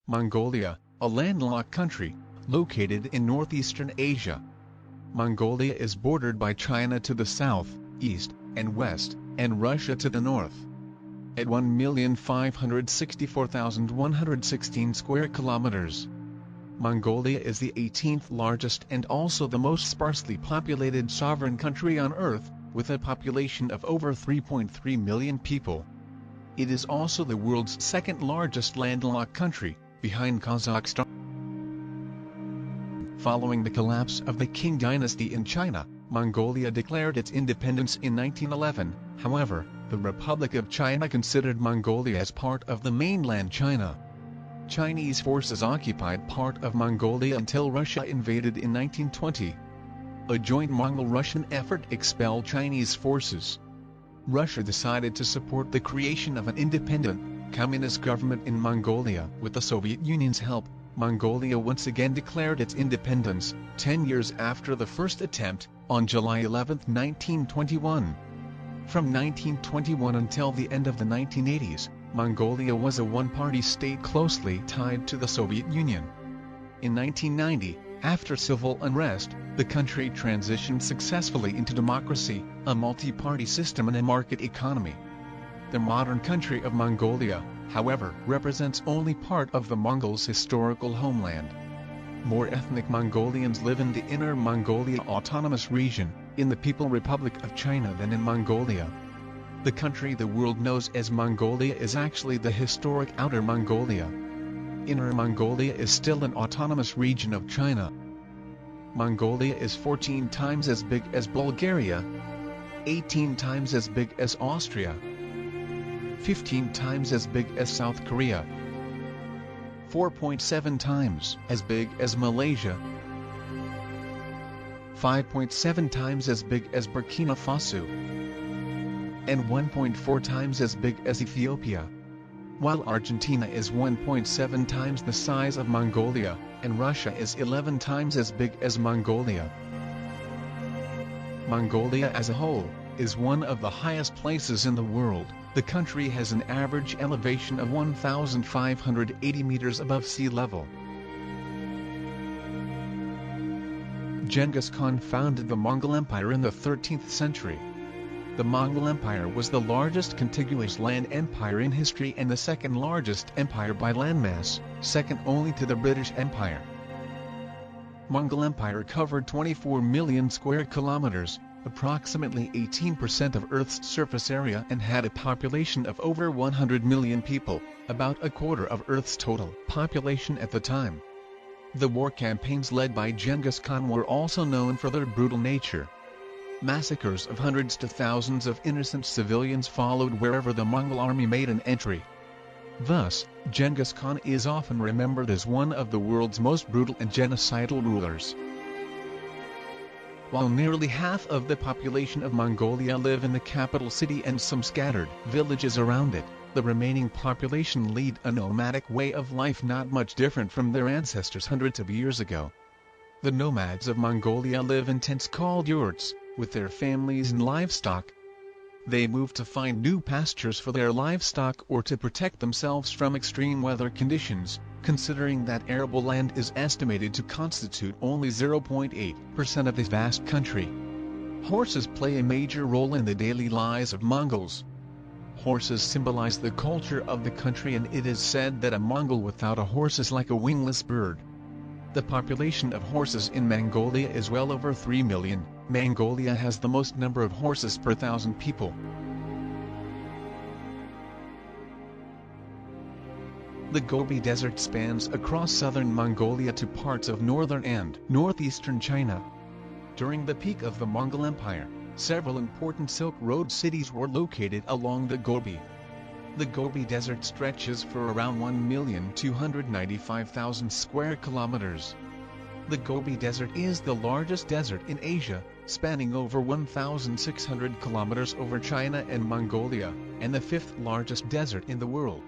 Mongolia, a landlocked country, located in northeastern Asia. Mongolia is bordered by China to the south, east, and west, and Russia to the north. At 1,564,116 square kilometers, Mongolia is the 18th largest and also the most sparsely populated sovereign country on Earth, with a population of over 3.3 million people. It is also the world's second largest landlocked country, behind Kazakhstan. Following the collapse of the Qing dynasty in China, Mongolia declared its independence in 1911. However, the Republic of China considered Mongolia as part of the mainland China. Chinese forces occupied part of Mongolia until Russia invaded in 1920. A joint Mongol-Russian effort expelled Chinese forces. Russia decided to support the creation of an independent, communist government in Mongolia. With the Soviet Union's help, Mongolia once again declared its independence, 10 years after the first attempt, on July 11, 1921. From 1921 until the end of the 1980s, Mongolia was a one-party state closely tied to the Soviet Union. In 1990, after civil unrest, the country transitioned successfully into democracy, a multi-party system and a market economy. The modern country of Mongolia, however, represents only part of the Mongols' historical homeland. More ethnic Mongolians live in the Inner Mongolia Autonomous Region, in the People's Republic of China than in Mongolia. The country the world knows as Mongolia is actually the historic Outer Mongolia. Inner Mongolia is still an autonomous region of China. Mongolia is 14 times as big as Bulgaria, 18 times as big as Austria, 15 times as big as South Korea, 4.7 times as big as Malaysia, 5.7 times as big as Burkina Faso, and 1.4 times as big as Ethiopia. While Argentina is 1.7 times the size of Mongolia, and Russia is 11 times as big as Mongolia. Mongolia as a whole is one of the highest places in the world. The country has an average elevation of 1,580 meters above sea level. Genghis Khan founded the Mongol Empire in the 13th century. The Mongol Empire was the largest contiguous land empire in history and the second largest empire by landmass, second only to the British Empire. Mongol Empire covered 24 million square kilometers, approximately 18% of Earth's surface area, and had a population of over 100 million people, about a quarter of Earth's total population at the time. The war campaigns led by Genghis Khan were also known for their brutal nature. Massacres of hundreds to thousands of innocent civilians followed wherever the Mongol army made an entry. Thus, Genghis Khan is often remembered as one of the world's most brutal and genocidal rulers. While nearly half of the population of Mongolia live in the capital city and some scattered villages around it, the remaining population lead a nomadic way of life not much different from their ancestors hundreds of years ago. The nomads of Mongolia live in tents called yurts, with their families and livestock. They move to find new pastures for their livestock or to protect themselves from extreme weather conditions, considering that arable land is estimated to constitute only 0.8% of this vast country. Horses play a major role in the daily lives of Mongols. Horses symbolize the culture of the country, and it is said that a Mongol without a horse is like a wingless bird. The population of horses in Mongolia is well over 3 million. Mongolia has the most number of horses per 1,000 people. The Gobi Desert spans across southern Mongolia to parts of northern and northeastern China. During the peak of the Mongol Empire, several important Silk Road cities were located along the Gobi. The Gobi Desert stretches for around 1,295,000 square kilometers. The Gobi Desert is the largest desert in Asia, spanning over 1,600 kilometers over China and Mongolia, and the fifth largest desert in the world.